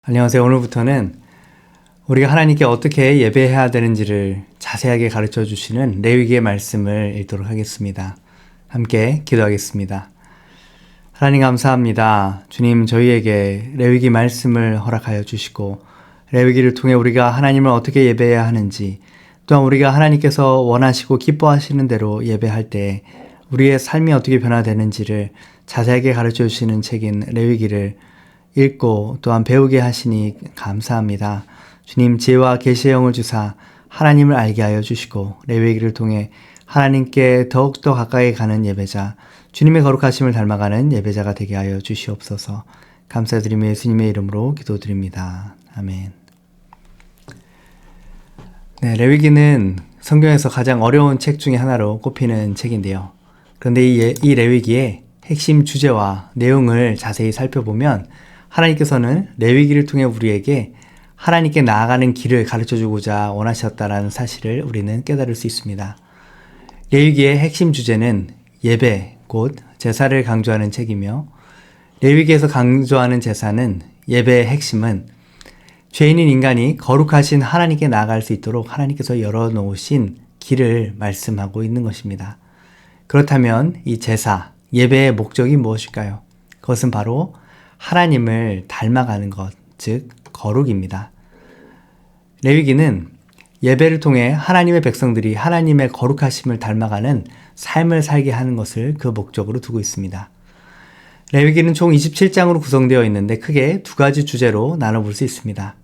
안녕하세요. 오늘부터는 우리가 하나님께 어떻게 예배해야 되는지를 자세하게 가르쳐 주시는 레위기의 말씀을 읽도록 하겠습니다. 함께 기도하겠습니다. 하나님 감사합니다. 주님, 저희에게 레위기 말씀을 허락하여 주시고 레위기를 통해 우리가 하나님을 어떻게 예배해야 하는지, 또한 우리가 하나님께서 원하시고 기뻐하시는 대로 예배할 때 우리의 삶이 어떻게 변화되는지를 자세하게 가르쳐 주시는 책인 레위기를 읽고 또한 배우게 하시니 감사합니다. 주님, 지혜와 계시의 영을 주사 하나님을 알게 하여 주시고 레위기를 통해 하나님께 더욱더 가까이 가는 예배자, 주님의 거룩하심을 닮아가는 예배자가 되게 하여 주시옵소서. 감사드리며 예수님의 이름으로 기도드립니다. 아멘. 네, 레위기는 성경에서 가장 어려운 책 중에 하나로 꼽히는 책인데요. 그런데 이 레위기의 핵심 주제와 내용을 자세히 살펴보면 하나님께서는 레위기를 통해 우리에게 하나님께 나아가는 길을 가르쳐주고자 원하셨다는 사실을 우리는 깨달을 수 있습니다. 레위기의 핵심 주제는 예배, 곧 제사를 강조하는 책이며, 레위기에서 강조하는 제사는 예배의 핵심은 죄인인 인간이 거룩하신 하나님께 나아갈 수 있도록 하나님께서 열어놓으신 길을 말씀하고 있는 것입니다. 그렇다면 이 제사, 예배의 목적이 무엇일까요? 그것은 바로 하나님을 닮아가는 것, 즉 거룩입니다. 레위기는 예배를 통해 하나님의 백성들이 하나님의 거룩하심을 닮아가는 삶을 살게 하는 것을 그 목적으로 두고 있습니다. 레위기는 총 27장으로 구성되어 있는데 크게 두 가지 주제로 나눠볼 수 있습니다.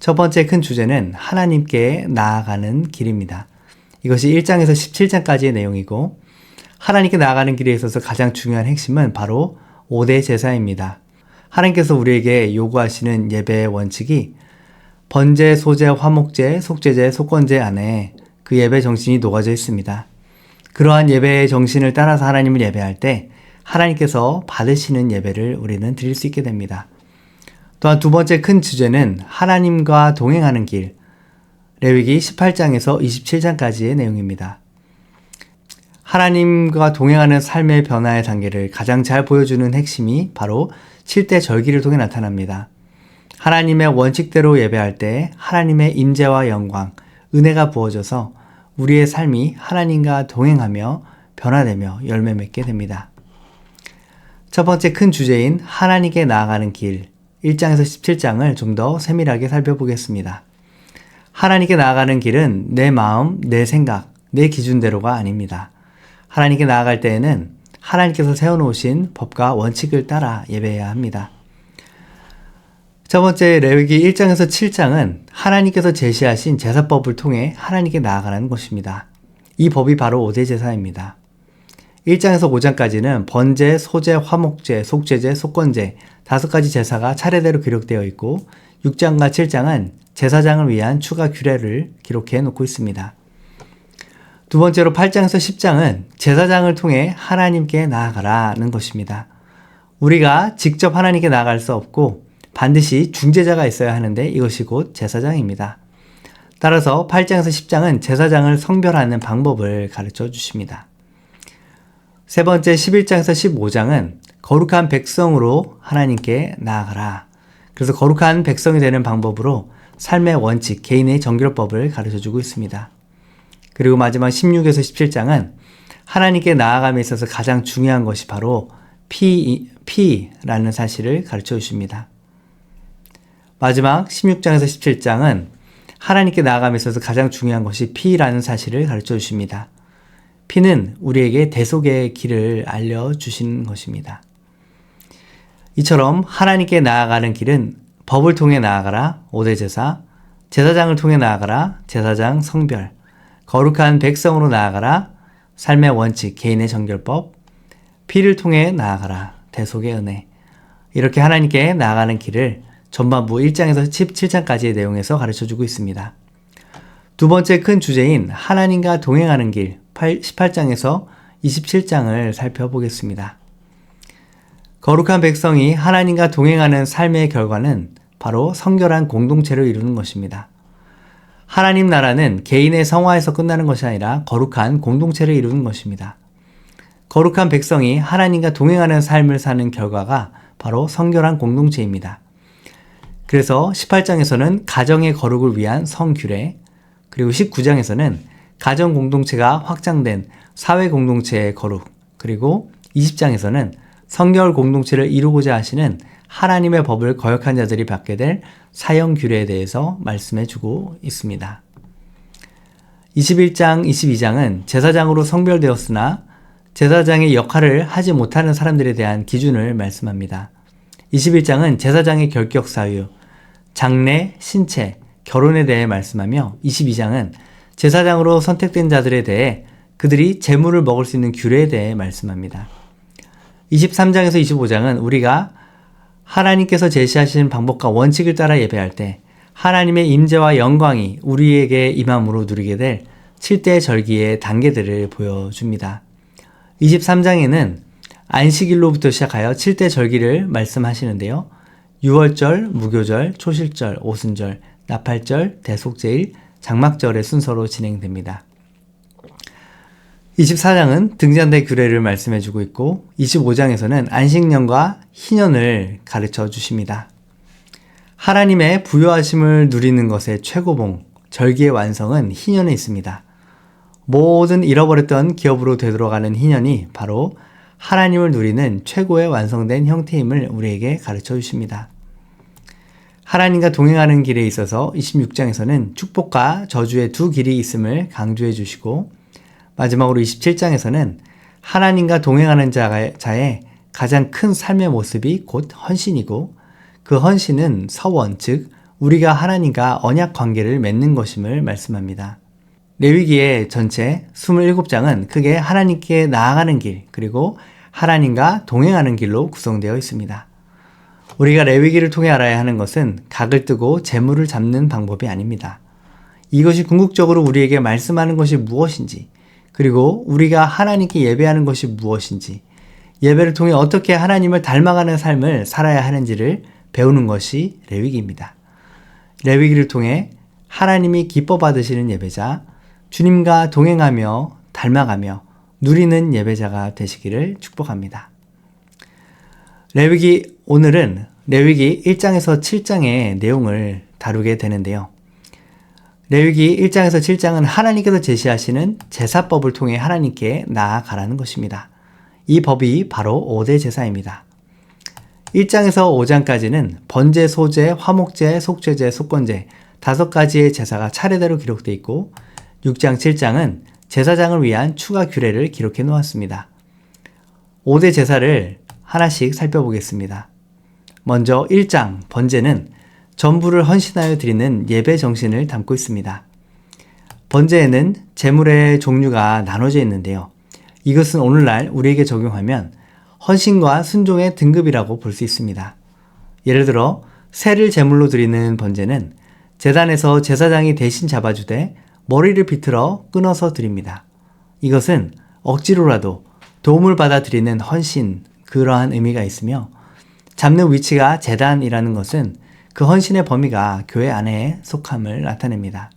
첫 번째 큰 주제는 하나님께 나아가는 길입니다. 이것이 1장에서 17장까지의 내용이고, 하나님께 나아가는 길에 있어서 가장 중요한 핵심은 바로 5대 제사입니다. 하나님께서 우리에게 요구하시는 예배의 원칙이 번제, 소제, 화목제, 속죄제, 속건제 안에 그 예배 정신이 녹아져 있습니다. 그러한 예배의 정신을 따라서 하나님을 예배할 때 하나님께서 받으시는 예배를 우리는 드릴 수 있게 됩니다. 또한 두 번째 큰 주제는 하나님과 동행하는 길, 레위기 18장에서 27장까지의 내용입니다. 하나님과 동행하는 삶의 변화의 단계를 가장 잘 보여주는 핵심이 바로 7대 절기를 통해 나타납니다. 하나님의 원칙대로 예배할 때 하나님의 임재와 영광, 은혜가 부어져서 우리의 삶이 하나님과 동행하며 변화되며 열매 맺게 됩니다. 첫 번째 큰 주제인 하나님께 나아가는 길, 1장에서 17장을 좀 더 세밀하게 살펴보겠습니다. 하나님께 나아가는 길은 내 마음, 내 생각, 내 기준대로가 아닙니다. 하나님께 나아갈 때에는 하나님께서 세워놓으신 법과 원칙을 따라 예배해야 합니다. 첫 번째 레위기 1장에서 7장은 하나님께서 제시하신 제사법을 통해 하나님께 나아가는 것입니다. 이 법이 바로 5대 제사입니다. 1장에서 5장까지는 번제, 소제, 화목제, 속죄제, 속건제 5가지 제사가 차례대로 기록되어 있고, 6장과 7장은 제사장을 위한 추가 규례를 기록해 놓고 있습니다. 두 번째로 8장에서 10장은 제사장을 통해 하나님께 나아가라는 것입니다. 우리가 직접 하나님께 나아갈 수 없고 반드시 중재자가 있어야 하는데 이것이 곧 제사장입니다. 따라서 8장에서 10장은 제사장을 성별하는 방법을 가르쳐 주십니다. 세 번째 11장에서 15장은 거룩한 백성으로 하나님께 나아가라. 그래서 거룩한 백성이 되는 방법으로 삶의 원칙, 개인의 정결법을 가르쳐 주고 있습니다. 그리고 마지막 16에서 17장은 하나님께 나아감에 있어서 가장 중요한 것이 바로 피라는 사실을 가르쳐 주십니다. 마지막 16장에서 17장은 하나님께 나아감에 있어서 가장 중요한 것이 피라는 사실을 가르쳐 주십니다. 피는 우리에게 대속의 길을 알려주신 것입니다. 이처럼 하나님께 나아가는 길은 법을 통해 나아가라, 5대 제사, 제사장을 통해 나아가라, 제사장 성별, 거룩한 백성으로 나아가라, 삶의 원칙, 개인의 정결법, 피를 통해 나아가라, 대속의 은혜. 이렇게 하나님께 나아가는 길을 전반부 1장에서 17장까지의 내용에서 가르쳐주고 있습니다. 두 번째 큰 주제인 하나님과 동행하는 길, 18장에서 27장을 살펴보겠습니다. 거룩한 백성이 하나님과 동행하는 삶의 결과는 바로 성결한 공동체를 이루는 것입니다. 하나님 나라는 개인의 성화에서 끝나는 것이 아니라 거룩한 공동체를 이루는 것입니다. 거룩한 백성이 하나님과 동행하는 삶을 사는 결과가 바로 성결한 공동체입니다. 그래서 18장에서는 가정의 거룩을 위한 성규례, 그리고 19장에서는 가정 공동체가 확장된 사회 공동체의 거룩, 그리고 20장에서는 성결 공동체를 이루고자 하시는 하나님의 법을 거역한 자들이 받게 될 사형 규례에 대해서 말씀해 주고 있습니다. 21장, 22장은 제사장으로 성별되었으나 제사장의 역할을 하지 못하는 사람들에 대한 기준을 말씀합니다. 21장은 제사장의 결격 사유, 장례, 신체, 결혼에 대해 말씀하며 22장은 제사장으로 선택된 자들에 대해 그들이 제물을 먹을 수 있는 규례에 대해 말씀합니다. 23장에서 25장은 우리가 하나님께서 제시하신 방법과 원칙을 따라 예배할 때 하나님의 임재와 영광이 우리에게 임함으로 누리게 될 7대 절기의 단계들을 보여줍니다. 23장에는 안식일로부터 시작하여 7대 절기를 말씀하시는데요. 유월절, 무교절, 초실절, 오순절, 나팔절, 대속제일, 장막절의 순서로 진행됩니다. 24장은 등잔대 규례를 말씀해주고 있고 25장에서는 안식년과 희년을 가르쳐 주십니다. 하나님의 부요하심을 누리는 것의 최고봉, 절기의 완성은 희년에 있습니다. 모든 잃어버렸던 기업으로 되돌아가는 희년이 바로 하나님을 누리는 최고의 완성된 형태임을 우리에게 가르쳐 주십니다. 하나님과 동행하는 길에 있어서 26장에서는 축복과 저주의 두 길이 있음을 강조해 주시고 마지막으로 27장에서는 하나님과 동행하는 자의 가장 큰 삶의 모습이 곧 헌신이고 그 헌신은 서원, 즉 우리가 하나님과 언약 관계를 맺는 것임을 말씀합니다. 레위기의 전체 27장은 크게 하나님께 나아가는 길, 그리고 하나님과 동행하는 길로 구성되어 있습니다. 우리가 레위기를 통해 알아야 하는 것은 각을 뜨고 재물을 잡는 방법이 아닙니다. 이것이 궁극적으로 우리에게 말씀하는 것이 무엇인지, 그리고 우리가 하나님께 예배하는 것이 무엇인지, 예배를 통해 어떻게 하나님을 닮아가는 삶을 살아야 하는지를 배우는 것이 레위기입니다. 레위기를 통해 하나님이 기뻐 받으시는 예배자, 주님과 동행하며 닮아가며 누리는 예배자가 되시기를 축복합니다. 오늘은 레위기 1장에서 7장의 내용을 다루게 되는데요. 레위기 1장에서 7장은 하나님께서 제시하시는 제사법을 통해 하나님께 나아가라는 것입니다. 이 법이 바로 5대 제사입니다. 1장에서 5장까지는 번제, 소제, 화목제, 속죄제, 속건제 5가지의 제사가 차례대로 기록되어 있고 6장, 7장은 제사장을 위한 추가 규례를 기록해 놓았습니다. 5대 제사를 하나씩 살펴보겠습니다. 먼저 1장 번제는 전부를 헌신하여 드리는 예배 정신을 담고 있습니다. 번제에는 제물의 종류가 나눠져 있는데요. 이것은 오늘날 우리에게 적용하면 헌신과 순종의 등급이라고 볼 수 있습니다. 예를 들어 새를 제물로 드리는 번제는 제단에서 제사장이 대신 잡아주되 머리를 비틀어 끊어서 드립니다. 이것은 억지로라도 도움을 받아 드리는 헌신, 그러한 의미가 있으며 잡는 위치가 제단이라는 것은 그 헌신의 범위가 교회 안에 속함을 나타냅니다.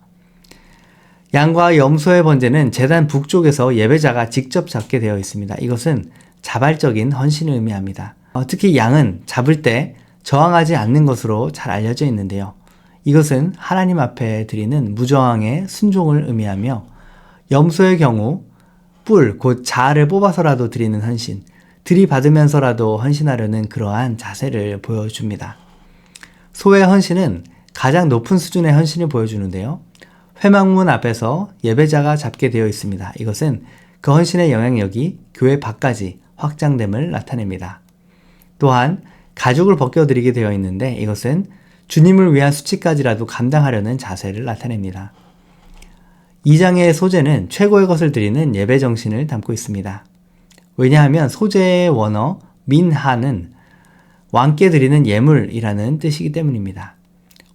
양과 염소의 번제는 제단 북쪽에서 예배자가 직접 잡게 되어 있습니다. 이것은 자발적인 헌신을 의미합니다. 특히 양은 잡을 때 저항하지 않는 것으로 잘 알려져 있는데요. 이것은 하나님 앞에 드리는 무저항의 순종을 의미하며 염소의 경우 뿔, 곧 자아를 뽑아서라도 드리는 헌신, 들이받으면서라도 헌신하려는 그러한 자세를 보여줍니다. 소의 헌신은 가장 높은 수준의 헌신을 보여주는데요. 회막문 앞에서 예배자가 잡게 되어 있습니다. 이것은 그 헌신의 영향력이 교회 밖까지 확장됨을 나타냅니다. 또한 가죽을 벗겨드리게 되어 있는데 이것은 주님을 위한 수치까지라도 감당하려는 자세를 나타냅니다. 2장의 소제는 최고의 것을 드리는 예배 정신을 담고 있습니다. 왜냐하면 소제의 원어 민하는 왕께 드리는 예물이라는 뜻이기 때문입니다.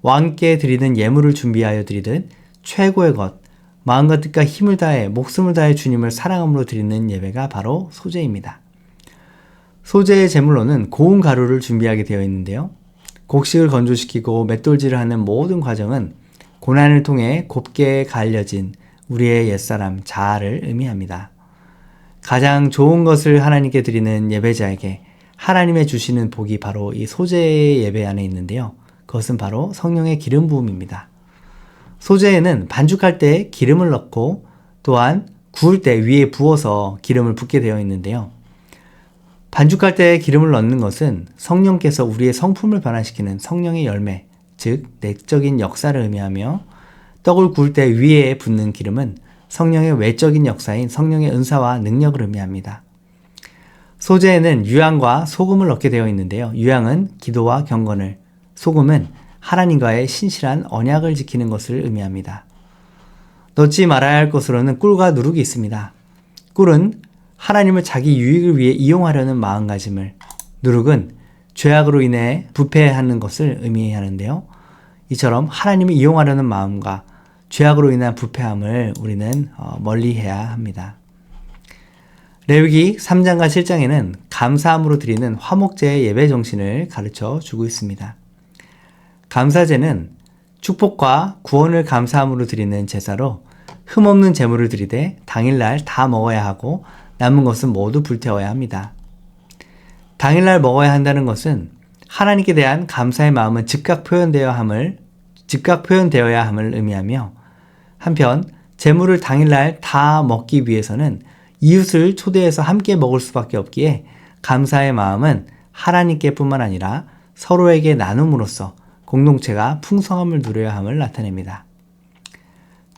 왕께 드리는 예물을 준비하여 드리듯 최고의 것, 마음과 뜻과 힘을 다해 목숨을 다해 주님을 사랑함으로 드리는 예배가 바로 소제입니다. 소제의 제물로는 고운 가루를 준비하게 되어 있는데요. 곡식을 건조시키고 맷돌질을 하는 모든 과정은 고난을 통해 곱게 갈려진 우리의 옛사람 자아를 의미합니다. 가장 좋은 것을 하나님께 드리는 예배자에게 하나님의 주시는 복이 바로 이 소제의 예배 안에 있는데요. 그것은 바로 성령의 기름 부음입니다. 소재에는 반죽할 때 기름을 넣고 또한 구울 때 위에 부어서 기름을 붓게 되어 있는데요. 반죽할 때 기름을 넣는 것은 성령께서 우리의 성품을 변화시키는 성령의 열매, 즉 내적인 역사를 의미하며, 떡을 구울 때 위에 붓는 기름은 성령의 외적인 역사인 성령의 은사와 능력을 의미합니다. 소재에는 유향과 소금을 넣게 되어 있는데요. 유향은 기도와 경건을, 소금은 하나님과의 신실한 언약을 지키는 것을 의미합니다. 넣지 말아야 할 것으로는 꿀과 누룩이 있습니다. 꿀은 하나님을 자기 유익을 위해 이용하려는 마음가짐을, 누룩은 죄악으로 인해 부패하는 것을 의미하는데요. 이처럼 하나님을 이용하려는 마음과 죄악으로 인한 부패함을 우리는 멀리해야 합니다. 레위기 3장과 7장에는 감사함으로 드리는 화목제의 예배 정신을 가르쳐 주고 있습니다. 감사제는 축복과 구원을 감사함으로 드리는 제사로 흠없는 제물을 드리되 당일날 다 먹어야 하고 남은 것은 모두 불태워야 합니다. 당일날 먹어야 한다는 것은 하나님께 대한 감사의 마음은 즉각 표현되어야 함을 의미하며, 한편 제물을 당일날 다 먹기 위해서는 이웃을 초대해서 함께 먹을 수밖에 없기에 감사의 마음은 하나님께 뿐만 아니라 서로에게 나눔으로써 공동체가 풍성함을 누려야 함을 나타냅니다.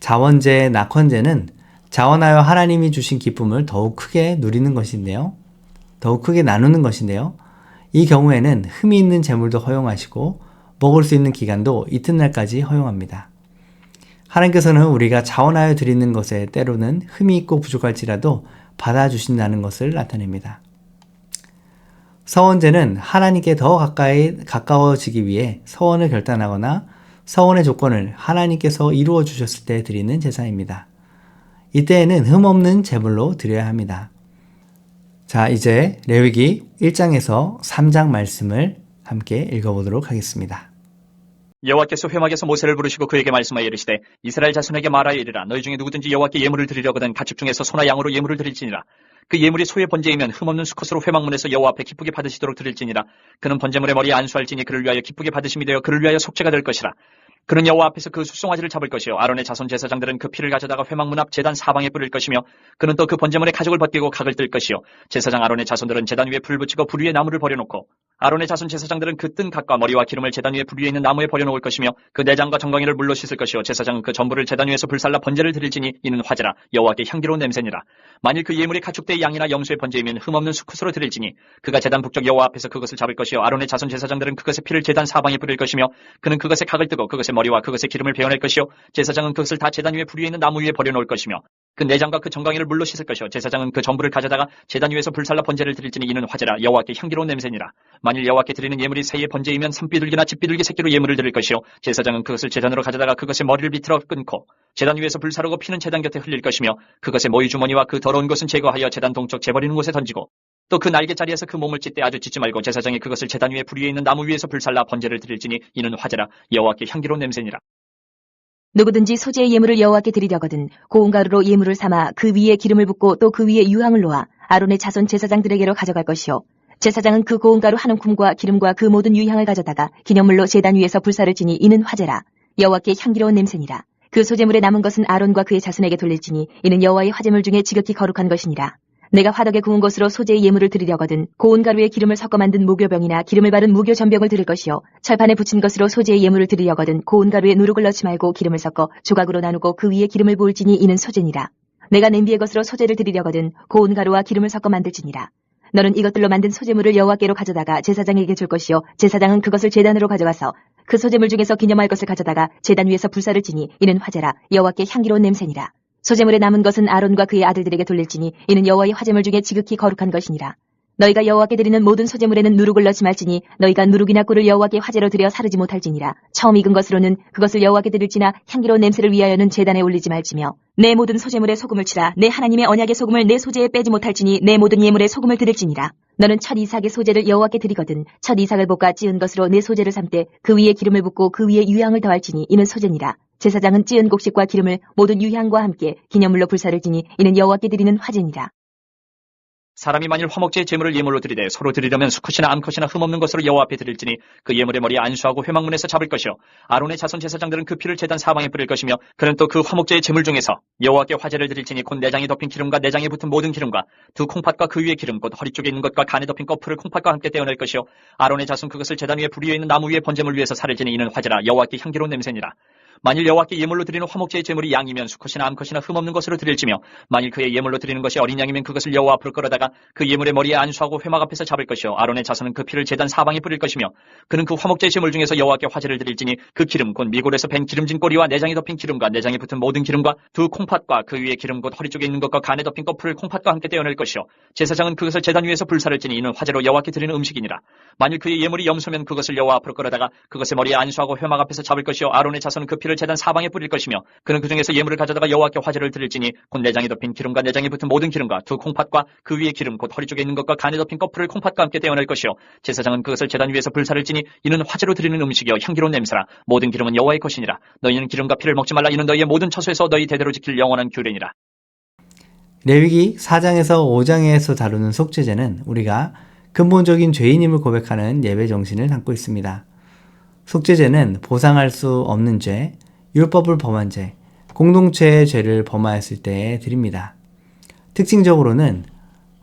자원제, 낙헌제는 자원하여 하나님이 주신 기쁨을 더욱 크게 누리는 것인데요. 더욱 크게 나누는 것인데요. 이 경우에는 흠이 있는 제물도 허용하시고 먹을 수 있는 기간도 이튿날까지 허용합니다. 하나님께서는 우리가 자원하여 드리는 것에 때로는 흠이 있고 부족할지라도 받아주신다는 것을 나타냅니다. 서원제는 하나님께 더 가까워지기 위해 서원을 결단하거나 서원의 조건을 하나님께서 이루어 주셨을 때 드리는 제사입니다. 이때에는 흠없는 제물로 드려야 합니다. 자, 이제 레위기 1장에서 3장 말씀을 함께 읽어보도록 하겠습니다. 여호와께서 회막에서 모세를 부르시고 그에게 말씀하여 이르시되 이스라엘 자손에게 말하여 이르라. 너희 중에 누구든지 여호와께 예물을 드리려거든 가축 중에서 소나 양으로 예물을 드릴지니라. 그 예물이 소의 번제이면 흠없는 수컷으로 회막문에서 여호와 앞에 기쁘게 받으시도록 드릴지니라. 그는 번제물의 머리에 안수할지니 그를 위하여 기쁘게 받으심이 되어 그를 위하여 속죄가 될 것이라. 그는 여호와 앞에서 그 숫송아지를 잡을 것이요 아론의 자손 제사장들은 그 피를 가져다가 회막문 앞 제단 사방에 뿌릴 것이며 그는 또 그 번제물의 가죽을 벗기고 각을 뜰 것이요 제사장 아론의 자손들은 제단 위에 불을 붙이고 불 위에 나무를 버려놓고 아론의 자손 제사장들은 그 뜬 각과 머리와 기름을 제단 위에 불 위에 있는 나무에 버려놓을 것이며 그 내장과 정강이를 물로 씻을 것이요 제사장은 그 전부를 제단 위에서 불살라 번제를 드릴지니 이는 화제라 여호와께 향기로운 냄새니라. 만일 그 예물이 가축대의 양이나 영수의 번제이면 흠없는 수컷으로 드릴지니 그가 제단 북쪽 여호와 앞에서 그것을 잡을 것이요 아론의 자손 제사장들은 그것의 피를 제단 사방에 뿌릴 것이며 그는 그것의 각을 뜨고 그것의 머리와 그것의 기름을 베어낼 것이요 제사장은 그것을 다 제단 위에 불 위에 있는 나무 위에 버려놓을 것이며 그 내장과 그 정강이를 물로 씻을 것이요 제사장은 그 전부를 가져다가 제단 위에서 불살라 번제를 드릴지니 이는 화제라 여호와께 향기로운 냄새니라. 만일 여호와께 드리는 예물이 새의 번제이면 산비둘기나 집비둘기 새끼로 예물을 드릴 것이요 제사장은 그것을 제단으로 가져다가 그것의 머리를 비틀어 끊고 제단 위에서 불사르고 피는 제단 곁에 흘릴 것이며 그것의 모이 주머니와 그 더러운 것은 제거하여 제단 동쪽 재버리는 곳에 던지고 또 그 날개자리에서 그 몸을 찢되 아주 찢지 말고 제사장이 그것을 제단 위에 불 위에 있는 나무 위에서 불살라 번제를 드릴지니 이는 화제라 여호와께 향기로운 냄새니라. 누구든지 소재의 예물을 여호와께 드리려거든 고운 가루로 예물을 삼아 그 위에 기름을 붓고 또 그 위에 유향을 놓아 아론의 자손 제사장들에게로 가져갈 것이요 제사장은 그 고운 가루 한 움큼과 기름과 그 모든 유향을 가져다가 기념물로 제단 위에서 불사를 지니 이는 화제라 여호와께 향기로운 냄새니라. 그 소재물에 남은 것은 아론과 그의 자손에게 돌릴지니 이는 여호와의 화제물 중에 지극히 거룩한 것이니라. 내가 화덕에 구운 것으로 소재의 예물을 드리려거든 고운 가루에 기름을 섞어 만든 무교병이나 기름을 바른 무교 전병을 드릴 것이요 철판에 붙인 것으로 소재의 예물을 드리려거든 고운 가루에 누룩을 넣지 말고 기름을 섞어 조각으로 나누고 그 위에 기름을 부을지니 이는 소재니라. 내가 냄비의 것으로 소재를 드리려거든 고운 가루와 기름을 섞어 만들지니라. 너는 이것들로 만든 소재물을 여호와께로 가져다가 제사장에게 줄 것이요 제사장은 그것을 제단으로 가져가서 그 소재물 중에서 기념할 것을 가져다가 제단 위에서 불사를 지니 이는 화제라 여호와께 향기로운 냄새니라. 소재물에 남은 것은 아론과 그의 아들들에게 돌릴지니 이는 여호와의 화제물 중에 지극히 거룩한 것이니라. 너희가 여호와께 드리는 모든 소재물에는 누룩을 넣지 말지니 너희가 누룩이나 꿀을 여호와께 화제로 드려 사르지 못할지니라. 처음 익은 것으로는 그것을 여호와께 드릴지나 향기로운 냄새를 위하여는 제단에 올리지 말지며 내 모든 소재물에 소금을 치라. 내 하나님의 언약의 소금을 내 소재에 빼지 못할지니 내 모든 예물에 소금을 드릴지니라. 너는 첫 이삭의 소재를 여호와께 드리거든 첫 이삭을 볶아 찌은 것으로 내 소재를 삼되 그 위에 기름을 붓고 그 위에 유향을 더할지니 이는 소재니라. 제사장은 찌은 곡식과 기름을 모든 유향과 함께 기념물로 불사를 지니 이는 여호와께 드리는 화제니라. 사람이 만일 화목제의 제물을 예물로 드리되 서로 드리려면 수컷이나 암컷이나 흠없는 것으로 여호와 앞에 드릴지니 그 예물의 머리에 안수하고 회막문에서 잡을 것이요 아론의 자손 제사장들은 그 피를 제단 사방에 뿌릴 것이며 그는 또 그 화목제의 제물 중에서 여호와께 화제를 드릴지니 곧 내장에 덮인 기름과 내장에 붙은 모든 기름과 두 콩팥과 그 위에 기름 곧 허리 쪽에 있는 것과 간에 덮인 꺼풀을 콩팥과 함께 떼어낼 것이요 아론의 자손 그것을 제단 위에 불 위에 있는 나무 위에 번제물 위에서 살을지니 이는 화제라 여호와께 향기로운 냄새니라. 만일 여호와께 예물로 드리는 화목제의 제물이 양이면 수컷이나 암컷이나 흠없는 것으로 드릴지며 만일 그의 예물로 드리는 것이 어린 양이면 그것을 여호와 앞으로 끌어다가 그 예물의 머리에 안수하고 회막 앞에서 잡을 것이요 아론의 자손은 그 피를 제단 사방에 뿌릴 것이며 그는 그 화목제의 제물 중에서 여호와께 화제를 드릴지니 그 기름 곧 미골에서 벤 기름진 꼬리와 내장에 덮인 기름과 내장에 붙은 모든 기름과 두 콩팥과 그 위에 기름 곧 허리 쪽에 있는 것과 간에 덮인 꺼풀을 콩팥과 함께 떼어낼 것이요 제사장은 그것을 제단 위에서 불사를지니 이는 화제로 여호와께 드리는 음식이니라. 만일 그의 예물이 염소면 그것을 여호와 앞으로 끌어다가 그것의 머리에 안수하고 회막 앞에서 잡을 것이요 아론의 자손은 그 피를 제단 사방에 뿌릴 것이며 그는 그 중에서 예물을 가져다가 여호와께 화제를 드릴지니 곧 내장에 덮인 기름과 내장에 붙은 모든 기름과 두 콩팥과 그 위에 기름 곧 허리 쪽에 있는 것과 간에 덮인 꺼풀을 콩팥과 함께 떼어낼 것이요 제사장은 그것을 제단 위에서 불사를지니 이는 화제로 드리는 음식이요 향기로운 냄새라. 모든 기름은 여호와의 것이니라. 너희는 기름과 피를 먹지 말라. 이는 너희의 모든 처소에서 너희 대대로 지킬 영원한 규례니라. 레위기 4장에서 5장에서 다루는 속죄제는 우리가 근본적인 죄인임을 고백하는 예배 정신을 담고 있습니다. 속죄제는 보상할 수 없는 죄, 율법을 범한 죄, 공동체의 죄를 범하였을 때 드립니다. 특징적으로는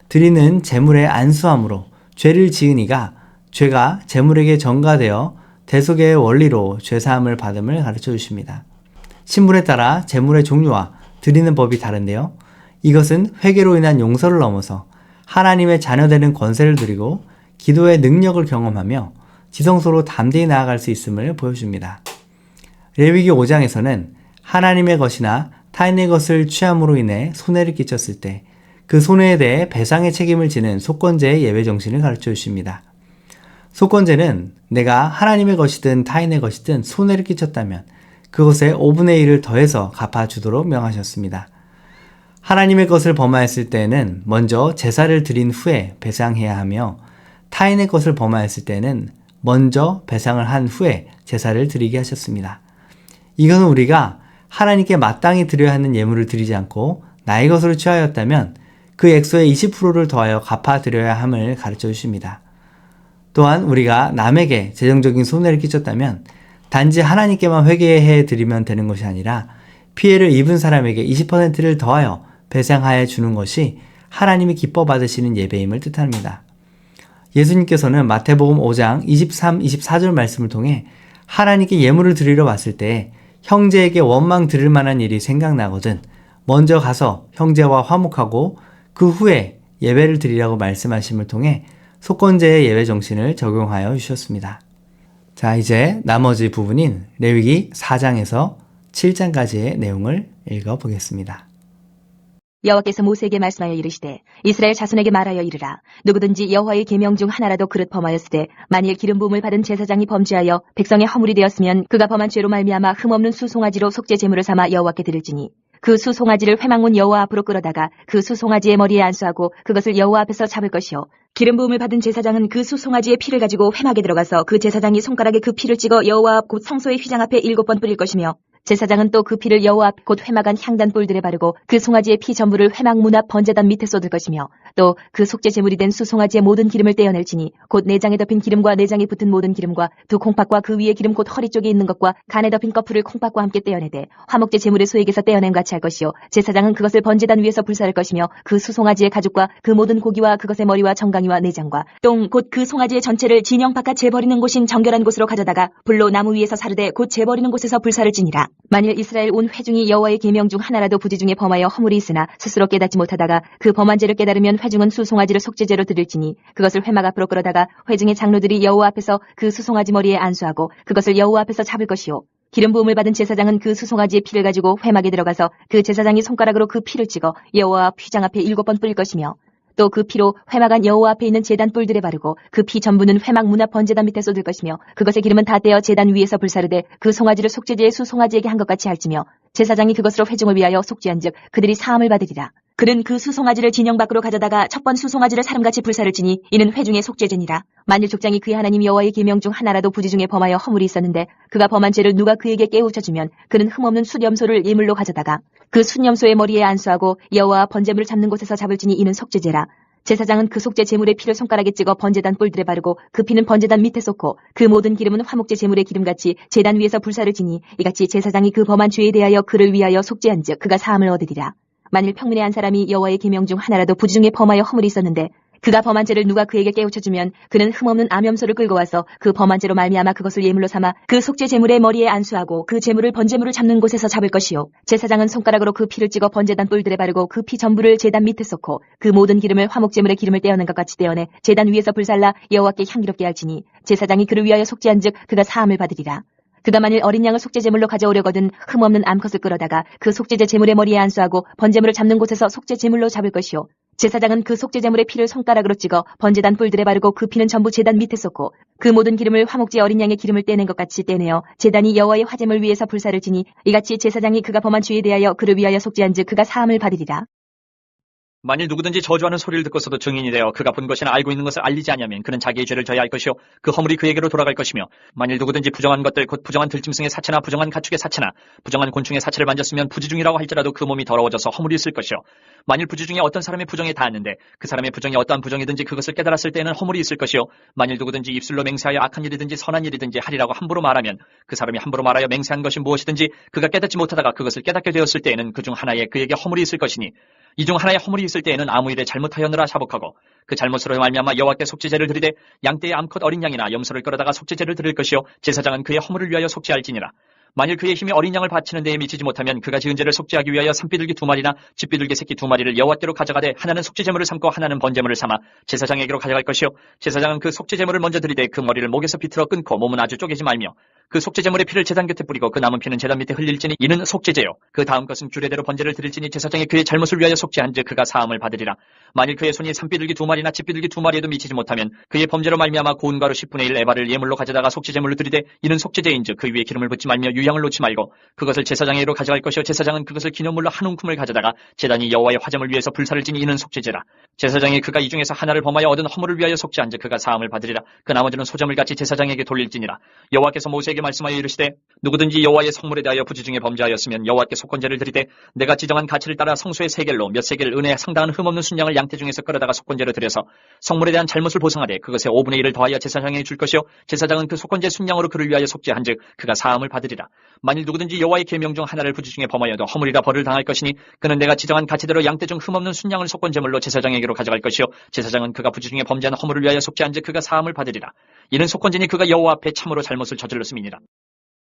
드리는 제물의 안수함으로 죄를 지은 이가 죄가 제물에게 전가되어 대속의 원리로 죄사함을 받음을 가르쳐 주십니다. 신분에 따라 제물의 종류와 드리는 법이 다른데요. 이것은 회개로 인한 용서를 넘어서 하나님의 자녀되는 권세를 드리고 기도의 능력을 경험하며 지성소로 담대히 나아갈 수 있음을 보여줍니다. 레위기 5장에서는 하나님의 것이나 타인의 것을 취함으로 인해 손해를 끼쳤을 때 그 손해에 대해 배상의 책임을 지는 속건제의 예배 정신을 가르쳐 주십니다. 속건제는 내가 하나님의 것이든 타인의 것이든 손해를 끼쳤다면 그것의 5분의 1을 더해서 갚아주도록 명하셨습니다. 하나님의 것을 범하였을 때에는 먼저 제사를 드린 후에 배상해야 하며 타인의 것을 범하였을 때는 먼저 배상을 한 후에 제사를 드리게 하셨습니다. 이것은 우리가 하나님께 마땅히 드려야 하는 예물을 드리지 않고 나의 것으로 취하였다면 그 액수의 20%를 더하여 갚아드려야 함을 가르쳐 주십니다. 또한 우리가 남에게 재정적인 손해를 끼쳤다면 단지 하나님께만 회개해 드리면 되는 것이 아니라 피해를 입은 사람에게 20%를 더하여 배상하여 주는 것이 하나님이 기뻐 받으시는 예배임을 뜻합니다. 예수님께서는 마태복음 5장 23, 24절 말씀을 통해 하나님께 예물을 드리러 왔을 때 형제에게 원망 들을 만한 일이 생각나거든 먼저 가서 형제와 화목하고 그 후에 예배를 드리라고 말씀하심을 통해 속건제의 예배 정신을 적용하여 주셨습니다. 자, 이제 나머지 부분인 레위기 4장에서 7장까지의 내용을 읽어보겠습니다. 여호와께서 모세에게 말씀하여 이르시되 이스라엘 자손에게 말하여 이르라. 누구든지 여호와의 계명 중 하나라도 그릇 범하였으되 만일 기름 부음을 받은 제사장이 범죄하여 백성의 허물이 되었으면 그가 범한 죄로 말미암아 흠없는 수송아지로 속죄 제물을 삼아 여호와께 드릴지니 그 수송아지를 회막문 여호와 앞으로 끌어다가 그 수송아지의 머리에 안수하고 그것을 여호와 앞에서 잡을 것이요 기름 부음을 받은 제사장은 그 수송아지의 피를 가지고 회막에 들어가서 그 제사장이 손가락에 그 피를 찍어 여호와 앞 곧 성소의 휘장 앞에 7번 뿌릴 것이며 제사장은 또 그 피를 여호와 앞 곧 회막 안 향단 뿔들에 바르고 그 송아지의 피 전부를 회막 문 앞 번제단 밑에 쏟을 것이며 또 그 속죄 제물이 된 수송아지의 모든 기름을 떼어낼지니 곧 내장에 덮인 기름과 내장에 붙은 모든 기름과 두 콩팥과 그 위에 기름 곧 허리 쪽에 있는 것과 간에 덮인 꺼풀을 콩팥과 함께 떼어내되 화목제 제물의 소액에서 떼어낸 같이 할 것이요 제사장은 그것을 번제단 위에서 불사를 것이며 그 수송아지의 가죽과 그 모든 고기와 그것의 머리와 정강이와 내장과 똥 곧 그 송아지의 전체를 진영 바깥 재버리는 곳인 정결한 곳으로 가져다가 불로 나무 위에서 사르되 곧 재버리는 곳에서 불사를 지니라. 만일 이스라엘 온 회중이 여호와의 계명 중 하나라도 부지 중에 범하여 허물이 있으나 스스로 깨닫지 못하다가 그 범한 죄를 깨달으면 회중은 수송아지를 속죄제로 드릴지니 그것을 회막 앞으로 끌어다가 회중의 장로들이 여호와 앞에서 그 수송아지 머리에 안수하고 그것을 여호와 앞에서 잡을 것이요 기름 부음을 받은 제사장은 그 수송아지의 피를 가지고 회막에 들어가서 그 제사장이 손가락으로 그 피를 찍어 여호와 휘장 앞에 7번 뿌릴 것이며 또 그 피로 회막 안 여호와 앞에 있는 제단 뿔들에 바르고 그 피 전부는 회막 문 앞 번제단 밑에 쏟을 것이며 그것의 기름은 다 떼어 제단 위에서 불사르되 그 송아지를 속죄제의 수송아지에게 한 것 같이 할지며 제사장이 그것으로 회중을 위하여 속죄한즉 그들이 사함을 받으리라. 그는 그 수송아지를 진영 밖으로 가져다가 첫 번 수송아지를 사람같이 불사를 지니 이는 회중의 속죄제니라. 만일 족장이 그의 하나님 여호와의 계명 중 하나라도 부지 중에 범하여 허물이 있었는데 그가 범한 죄를 누가 그에게 깨우쳐주면 그는 흠없는 숫염소를 예물로 가져다가 그 숫염소의 머리에 안수하고 여호와 번제물을 잡는 곳에서 잡을지니 이는 속죄제라. 제사장은 그 속죄 제물의 피를 손가락에 찍어 번제단 뿔들에 바르고 그 피는 번제단 밑에 쏟고 그 모든 기름은 화목제 제물의 기름같이 제단 위에서 불사를 지니 이같이 제사장이 그 범한 죄에 대하여 그를 위하여 속죄한즉 그가 사함을 얻으리라. 만일 평민의 한 사람이 여호와의 계명 중 하나라도 부지 중에 범하여 허물이 있었는데 그가 범한 죄를 누가 그에게 깨우쳐주면 그는 흠없는 암염소를 끌고 와서 그 범한 죄로 말미암아 그것을 예물로 삼아 그 속죄 제물의 머리에 안수하고 그 제물을 번제물을 잡는 곳에서 잡을 것이요 제사장은 손가락으로 그 피를 찍어 번제단 뿔들에 바르고 그 피 전부를 제단 밑에 쏟고 그 모든 기름을 화목제물의 기름을 떼어낸 것 같이 떼어내 제단 위에서 불살라 여호와께 향기롭게 할지니 제사장이 그를 위하여 속죄한즉 그가 사함을 받으리라. 그가 만일 어린 양을 속죄제물로 가져오려거든 흠없는 암컷을 끌어다가 그 속죄제 제물의 머리에 안수하고 번제물을 잡는 곳에서 속죄제물로 잡을 것이요 제사장은 그 속죄제물의 피를 손가락으로 찍어 번제단 뿔들에 바르고 그 피는 전부 제단 밑에 쏟고 그 모든 기름을 화목제 어린 양의 기름을 떼낸 것 같이 떼내어 제단이 여호와의 화제물 위에서 불사를 지니 이같이 제사장이 그가 범한 죄에 대하여 그를 위하여 속죄한즉 그가 사함을 받으리라. 만일 누구든지 저주하는 소리를 듣고서도 증인이 되어 그가 본 것이나 알고 있는 것을 알리지 않으면 그는 자기의 죄를 져야 할 것이요 그 허물이 그에게로 돌아갈 것이며 만일 누구든지 부정한 것들 곧 부정한 들짐승의 사체나 부정한 가축의 사체나 부정한 곤충의 사체를 만졌으면 부지중이라고 할지라도 그 몸이 더러워져서 허물이 있을 것이요 만일 부지 중에 어떤 사람의 부정에 닿았는데 그 사람의 부정이 어떠한 부정이든지 그것을 깨달았을 때에는 허물이 있을 것이요 만일 누구든지 입술로 맹세하여 악한 일이든지 선한 일이든지 하리라고 함부로 말하면 그 사람이 함부로 말하여 맹세한 것이 무엇이든지 그가 깨닫지 못하다가 그것을 깨닫게 되었을 때에는 그 중 하나에 그에게 허물이 있을 것이니 이 중 하나의 허물이 있을 때에는 아무 일에 잘못하였느라 자복하고 그 잘못으로 말미암아 여호와께 속죄제를 드리되 양떼의 암컷 어린 양이나 염소를 끌어다가 속죄제를 드릴 것이요 제사장은 그의 허물을 위하여 속죄할지니라. 만일 그의 힘이 어린 양을 바치는 데에 미치지 못하면 그가 지은 죄를 속죄하기 위하여 산비둘기 2마리나 쥐비둘기 새끼 2마리를 여호와께로 가져가되 하나는 속죄제물을 삼고 하나는 번제물을 삼아 제사장에게로 가져갈 것이요 제사장은 그 속죄제물을 먼저 드리되 그 머리를 목에서 비틀어 끊고 몸은 아주 쪼개지 말며 그 속죄제물의 피를 제단 곁에 뿌리고 그 남은 피는 제단 밑에 흘릴지니 이는 속죄제요 그 다음 것은 규례대로 번제를 드릴지니 제사장이 그의 잘못을 위하여 속죄한즉 그가 사함을 받으리라. 만일 그의 손이 산비둘기 2마리나 쥐비둘기 2마리에도 미치지 못하면 그의 범죄로 말미암아 고운 가루 10분의 1 에바를 예물로 가져다가 속죄제물로 드리되 이는 속죄제인즉 그 위에 기름을 붓지 말며 유향을 놓지 말고 그것을 제사장에게로 가져갈 것이요 제사장은 그것을 기념물로 한 움큼을 가져다가 제단이 여호와의 화제물 위에서 불사를 지니 이는 속죄제라. 제사장이 그가 이 중에서 하나를 범하여 얻은 허물을 위하여 속죄한즉 그가 사함을 받으리라. 그 나머지는 소제물같이 제사장에게 돌릴지니라. 여호와께서 모세에게 말씀하여 이르시되 누구든지 여호와의 성물에 대하여 부지 중에 범죄하였으면 여호와께 속건제를 드리되 내가 지정한 가치를 따라 성소의 세겔로 몇 세겔 은혜에 상당한 흠없는 순양을 양떼 중에서 끌어다가 속건제로 드려서 성물에 대한 잘못을 보상하되 그것의 5분의 1을 더하여 제사장에게 줄 것이요 제사장은 그 속건제 순양으로 그를 위하여 속죄한즉 그가 사함을 받으리라. 만일 누구든지 여호와의 계명 중 하나를 부지 중에 범하여도 허물이라 벌을 당할 것이니 그는 내가 지정한 가치대로 양떼 중 흠없는 순양을 속건제물로 제사장에게로 가져갈 것이요 제사장은 그가 부지 중에 범죄한 허물을 위하여 속죄한즉 그가 사함을 받으리라. 이는 속건제니 그가 여호와 앞에 참으로 잘못을 저질렀음이니라.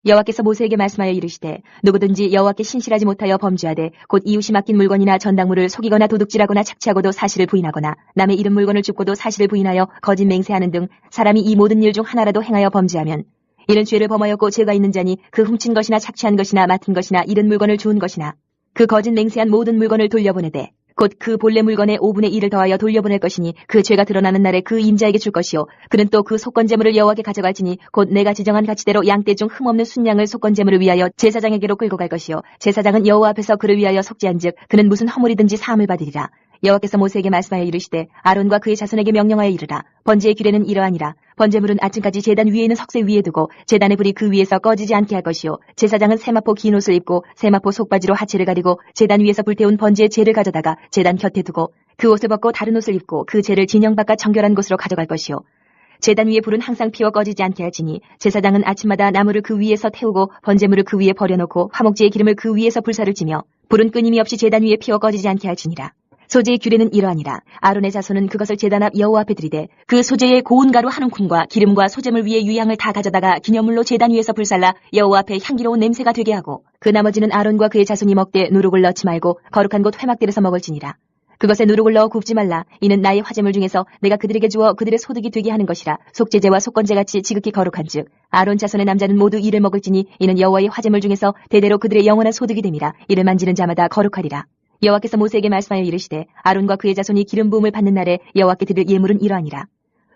여호와께서 모세에게 말씀하여 이르시되 누구든지 여호와께 신실하지 못하여 범죄하되 곧 이웃이 맡긴 물건이나 전당물을 속이거나 도둑질하거나 착취하고도 사실을 부인하거나 남의 잃은 물건을 줍고도 사실을 부인하여 거짓 맹세하는 등 사람이 이 모든 일 중 하나라도 행하여 범죄하면 이는 죄를 범하였고 죄가 있는 자니 그 훔친 것이나 착취한 것이나 맡은 것이나 잃은 물건을 주운 것이나 그 거짓 맹세한 모든 물건을 돌려보내되 곧 그 본래 물건의 5분의 1을 더하여 돌려보낼 것이니 그 죄가 드러나는 날에 그 임자에게 줄 것이요 그는 또 그 속건제물을 여호와께 가져갈지니 곧 내가 지정한 가치대로 양떼 중 흠없는 순양을 속건제물을 위하여 제사장에게로 끌고 갈 것이요 제사장은 여호와 앞에서 그를 위하여 속죄한즉 그는 무슨 허물이든지 사함을 받으리라. 여호와께서 모세에게 말씀하여 이르시되 아론과 그의 자손에게 명령하여 이르라. 번제의 규례는 이러하니라. 번제물은 아침까지 제단 위에 있는 석쇠 위에 두고 제단의 불이 그 위에서 꺼지지 않게 할 것이요 제사장은 세마포 긴 옷을 입고 세마포 속바지로 하체를 가리고 제단 위에서 불태운 번제의 재를 가져다가 제단 곁에 두고 그 옷을 벗고 다른 옷을 입고 그 재를 진영 바깥 정결한 곳으로 가져갈 것이요 제단 위에 불은 항상 피워 꺼지지 않게 할지니 제사장은 아침마다 나무를 그 위에서 태우고 번제물을 그 위에 버려놓고 화목제의 기름을 그 위에서 불사를 지며 불은 끊임이 없이 제단 위에 피워 꺼지지 않게 할지니라. 소제의 규례는 이러하니라. 아론의 자손은 그것을 제단 앞 여호와 앞에 드리되 그 소제의 고운 가루 한 움큼과 기름과 소제물 위에 유향을 다 가져다가 기념물로 제단 위에서 불살라 여호와 앞에 향기로운 냄새가 되게 하고 그 나머지는 아론과 그의 자손이 먹되 누룩을 넣지 말고 거룩한 곳 회막들에서 먹을지니라. 그것에 누룩을 넣어 굽지 말라. 이는 나의 화제물 중에서 내가 그들에게 주어 그들의 소득이 되게 하는 것이라. 속죄제와 속건제같이 지극히 거룩한즉 아론 자손의 남자는 모두 이를 먹을지니 이는 여호와의 화제물 중에서 대대로 그들의 영원한 소득이 됨이라. 이를 만지는 자마다 거룩하리라. 여호와께서 모세에게 말씀하여 이르시되 아론과 그의 자손이 기름 부음을 받는 날에 여호와께 드릴 예물은 이러하니라.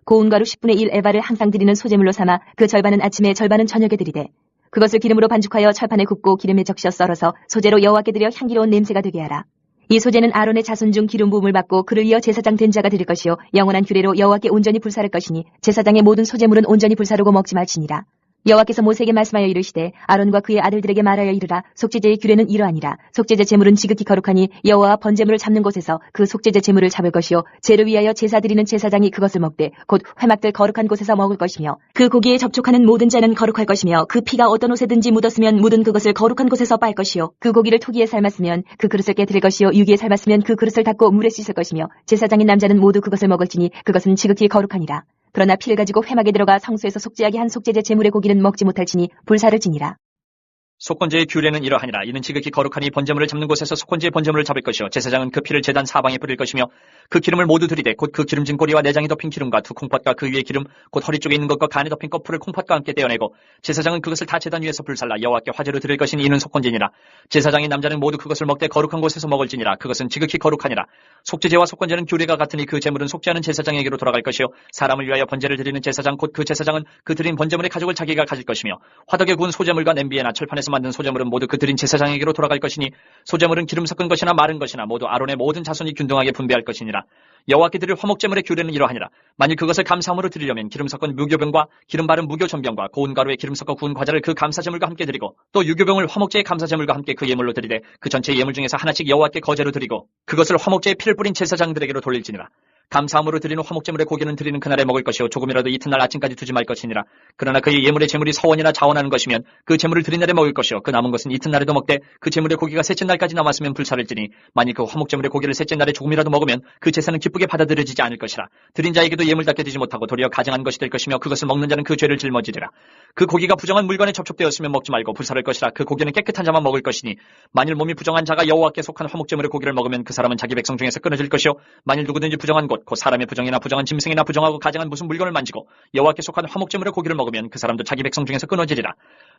고운 가루 10분의 1 에바를 항상 드리는 소제물로 삼아 그 절반은 아침에 절반은 저녁에 드리되 그것을 기름으로 반죽하여 철판에 굽고 기름에 적셔 썰어서 소제로 여호와께 드려 향기로운 냄새가 되게 하라. 이 소제는 아론의 자손 중 기름 부음을 받고 그를 이어 제사장 된 자가 드릴 것이요 영원한 규례로 여호와께 온전히 불사를 것이니 제사장의 모든 소제물은 온전히 불사르고 먹지 말지니라. 여호와께서 모세에게 말씀하여 이르시되 아론과 그의 아들들에게 말하여 이르라. 속죄제의 규례는 이러하니라. 속죄제 제물은 지극히 거룩하니 여호와와 번제물을 잡는 곳에서 그 속죄제 제물을 잡을 것이요 죄를 위하여 제사 드리는 제사장이 그것을 먹되 곧 회막들 거룩한 곳에서 먹을 것이며 그 고기에 접촉하는 모든 자는 거룩할 것이며 그 피가 어떤 옷에든지 묻었으면 묻은 그것을 거룩한 곳에서 빨 것이요 그 고기를 토기에 삶았으면 그 그릇을 깨뜨릴 것이요 유기에 삶았으면 그 그릇을 닦고 물에 씻을 것이며 제사장인 남자는 모두 그것을 먹을지니 그것은 지극히 거룩하니라. 그러나 피를 가지고 회막에 들어가 성소에서 속죄하게 한 속죄제 제물의 고기는 먹지 못할지니 불사를 지니라. 속건제의 규례는 이러하니라. 이는 지극히 거룩하니 번제물을 잡는 곳에서 속건제의 번제물을 잡을 것이요 제사장은 그 피를 제단 사방에 뿌릴 것이며 그 기름을 모두 들이되 곧 그 기름진 꼬리와 내장이 덮인 기름과 두 콩팥과 그 위에 기름 곧 허리 쪽에 있는 것과 간에 덮인 거풀을 콩팥과 함께 떼어내고 제사장은 그것을 다 제단 위에서 불살라 여호와께 화제로 드릴 것이니 이는 속건제니라. 제사장인 남자는 모두 그것을 먹되 거룩한 곳에서 먹을지니라. 그것은 지극히 거룩하니라. 속죄제와 속건제는 규례가 같으니 그 제물은 속죄하는 제사장에게로 돌아갈 것이요 사람을 위하여 번제를 드리는 제사장 곧 그 제사장은 그 드린 번제물의 가족을 자기가 가질 것이며 화덕에 구운 소제물과 냄비에나 철판에서 만든 소제물은 모두 그 드린 제사장에게로 돌아갈 것이니 소제물은 기름 섞은 것이나 마른 것이나 모두 아론의 모든 자손이 균등하게 분배할 것이니라. 여호와께 드릴 화목제물의 규례는 이러하니라. 만일 그것을 감사함으로 드리려면 기름 섞은 무교병과 기름 바른 무교전병과 고운 가루에 기름 섞어 구운 과자를 그 감사제물과 함께 드리고 또 유교병을 화목제의 감사제물과 함께 그 예물로 드리되 그 전체 예물 중에서 하나씩 여호와께 거제로 드리고 그것을 화목제의 피를 뿌린 제사장들에게로 돌릴지니라. 감사함으로 드리는 화목제물의 고기는 드리는 그날에 먹을 것이요 조금이라도 이튿날 아침까지 두지 말 것이니라. 그러나 그의 예물의 제물이 서원이나 자원하는 것이면 그 제물을 드린 날에 먹을 것이요 그 남은 것은 이튿날에도 먹되 그 제물의 고기가 셋째 날까지 남았으면 불사를지니 만일 그 화목제물의 고기를 셋째 날에 조금이라도 먹으면 그 제사는 기쁘게 받아들여지지 않을 것이라. 드린 자에게도 예물답게 되지 못하고 도리어 가증한 것이 될 것이며 그것을 먹는 자는 그 죄를 짊어지리라. 그 고기가 부정한 물건에 접촉되었으면 먹지 말고 불사를 것이라. 그 고기는 깨끗한 자만 먹을 것이니 만일 몸이 부정한 자가 여호와께 속한 화목제물의 고기를 먹으면 그 사람은 자기 백성 중에서 끊어질 것이요 만일 누구든지 부정한 곧 사람의 부정이나 부정한 짐승이나 부정하고 가증한 무슨 물건을 만지고 여호와께 속한 화목제물의 고기를 먹으면 그 사람도 자기 백성 중에서 끊어지리라.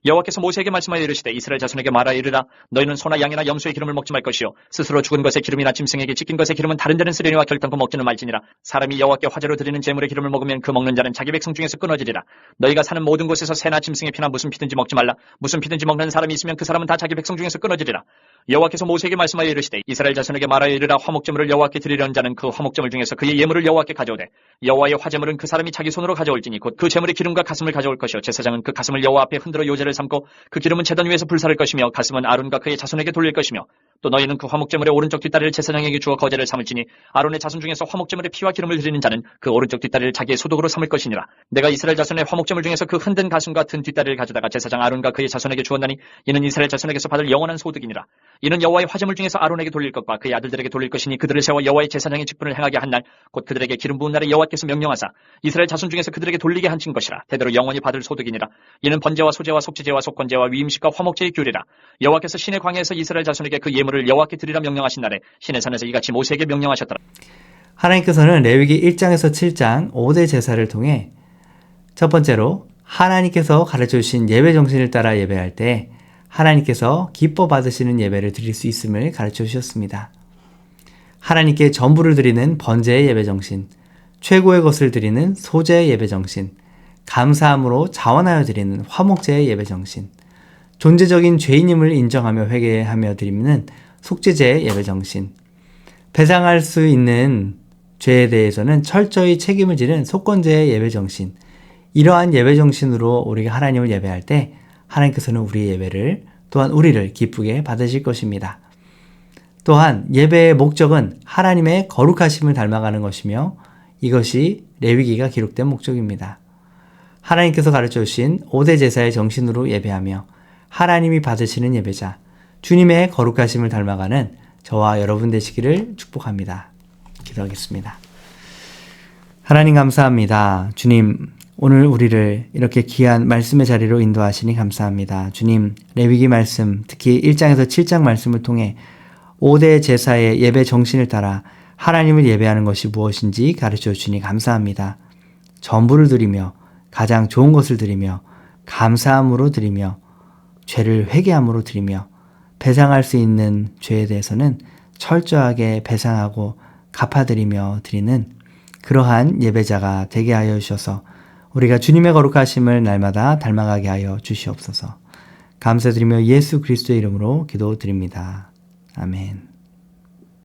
여호와께서 모세에게 말씀하여 이르시되 이스라엘 자손에게 말하여 이르라. 너희는 소나 양이나 염소의 기름을 먹지 말 것이요 스스로 죽은 것의 기름이나 짐승에게 찢긴 것의 기름은 다른 데는 쓰려니와 결단코 먹지는 말지니라. 사람이 여호와께 화제로 드리는 제물의 기름을 먹으면 그 먹는 자는 자기 백성 중에서 끊어지리라. 너희가 사는 모든 곳에서 새나 짐승의 피나 무슨 피든지 먹지 말라. 무슨 피든지 먹는 사람이 있으면 그 사람은 다 자기 백성 중에서 끊어지리라. 여호와께서 모세에게 말씀하여 이르시되 이스라엘 자손에게 말하여 이르라. 화목제물을 여호와께 드리려는 자는 그 화목제물 중에서 그의 예물을 여호와께 가져오되 여호와의 화제물은 그 사람이 자기 손으로 가져올지니 곧 그 제물의 기름과 가슴을 가져올 것이요 제사장은 그 가슴을 여호와 앞에 흔들어 요제를 삼고 그 기름은 제단 위에서 불사를 것이며 가슴은 아론과 그의 자손에게 돌릴 것이며 또 너희는 그 화목제물의 오른쪽 뒷다리를 제사장에게 주어 거제를 삼을지니 아론의 자손 중에서 화목제물의 피와 기름을 드리는 자는 그 오른쪽 뒷다리를 자기의 소독으로 삼을 것이니라. 내가 이스라엘 자손의 화목제물 중에서 그 흔든 가슴과 든 뒷다리를 가져다가 제사장 아론과 그의 자손에게 주었나니 이는 이스라엘 자손에게서 받을 영원한 소득이니라. 이는 여호와의 화제물 중에서 아론에게 돌릴 것과 그의 아들들에게 돌릴 것이니 그들을 세워 여호와의 제사장의 직분을 행하게 한 날 곧 그들에게 기름 부은 날에 여호와께서 명령하사 이스라엘 자손 중에서 그들에게 돌리게 하신 것이라. 대대로 영원히 받을 소득이니라. 이는 번제와 소제와 속죄제와 속건제와 위임식과 화목제의 규례라. 여호와께서 신의 광야에서 이스라엘 자손에게 그 예물을 여호와께 드리라 명령하신 날에 신의 산에서 이같이 모세에게 명령하셨더라. 하나님께서는 레위기 1장에서 7장 5대 제사를 통해 첫 번째로 하나님께서 가르쳐 주신 예배 정신을 따라 예배할 때 하나님께서 기뻐 받으시는 예배를 드릴 수 있음을 가르쳐 주셨습니다. 하나님께 전부를 드리는 번제의 예배 정신, 최고의 것을 드리는 소제의 예배 정신, 감사함으로 자원하여 드리는 화목제의 예배 정신, 존재적인 죄인임을 인정하며 회개하며 드리는 속죄제의 예배 정신, 배상할 수 있는 죄에 대해서는 철저히 책임을 지는 속건제의 예배 정신, 이러한 예배 정신으로 우리가 하나님을 예배할 때 하나님께서는 우리의 예배를 또한 우리를 기쁘게 받으실 것입니다. 또한 예배의 목적은 하나님의 거룩하심을 닮아가는 것이며 이것이 레위기가 기록된 목적입니다. 하나님께서 가르쳐 주신 5대 제사의 정신으로 예배하며 하나님이 받으시는 예배자, 주님의 거룩하심을 닮아가는 저와 여러분 되시기를 축복합니다. 기도하겠습니다. 하나님 감사합니다. 주님, 오늘 우리를 이렇게 귀한 말씀의 자리로 인도하시니 감사합니다. 주님, 레위기 말씀, 특히 1장에서 7장 말씀을 통해 5대 제사의 예배 정신을 따라 하나님을 예배하는 것이 무엇인지 가르쳐 주시니 감사합니다. 전부를 드리며 가장 좋은 것을 드리며 감사함으로 드리며 죄를 회개함으로 드리며 배상할 수 있는 죄에 대해서는 철저하게 배상하고 갚아드리며 드리는 그러한 예배자가 되게 하여 주셔서 우리가 주님의 거룩하심을 날마다 닮아가게 하여 주시옵소서. 감사드리며 예수 그리스도의 이름으로 기도드립니다. 아멘.